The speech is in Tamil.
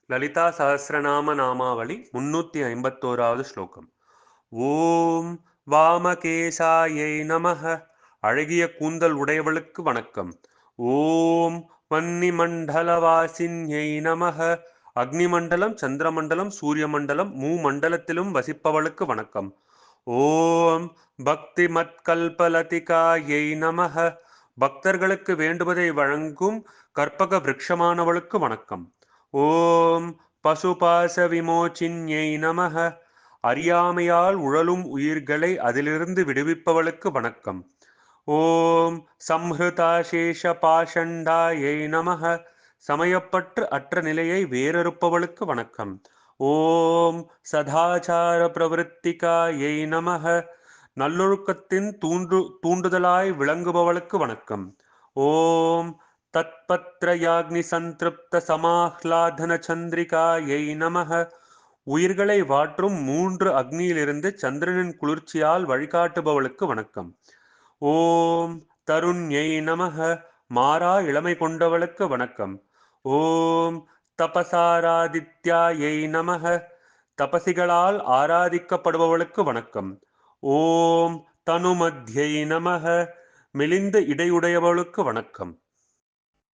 லலிதா சஹஸ்ரநாம நாமாவளி 351வது ஸ்லோகம். ஓம் வாமகேசாயை நமஹ. அழகிய கூந்தல் உடையவளுக்கு வணக்கம். ஓம் வன்னிமண்டலவாசின்யை நமஹ. அக்னிமண்டலம், சந்திரமண்டலம், சூரிய மண்டலம் மூமண்டலத்திலும் வசிப்பவளுக்கு வணக்கம். ஓம் பக்தி மத்கல்பலதிகாயை நமஹ. பக்தர்களுக்கு வேண்டுவதை வழங்கும் கற்பக விருட்சமானவளுக்கு வணக்கம். ஓம் பசுபாச விமோச்சின்யை நமஹ. அறியாமையால் உழலும் உயிர்களை அதிலிருந்து விடுவிப்பவளுக்கு வணக்கம். ஓம் சம்ஹிருதாசேஷ பாஷண்டாயை நமஹ. சமயப்பற்று அற்ற நிலையை வேறறுப்பவளுக்கு வணக்கம். ஓம் சதாச்சார பிரவருத்திகாயை நமஹ. நல்லொழுக்கத்தின் தூண்டுதலாய் விளங்குபவளுக்கு வணக்கம். ஓம் தத்பத்ரயாக்னி சந்திருப்த சமாஹ்லாதன சந்திரிகாயை நமஹ. உயிர்களை வாற்றும் 3 அக்னியிலிருந்து சந்திரனின் குளிர்ச்சியால் வழிகாட்டுபவளுக்கு வணக்கம். ஓம் தருண்யை நமஹ. மாறா இளமை கொண்டவளுக்கு வணக்கம். ஓம் தபசாராதித்யாயை நமஹ. தபசிகளால் ஆராதிக்கப்படுபவளுக்கு வணக்கம். ஓம் தனுமத்யை நமஹ. மெலிந்த இடையுடையவளுக்கு வணக்கம்.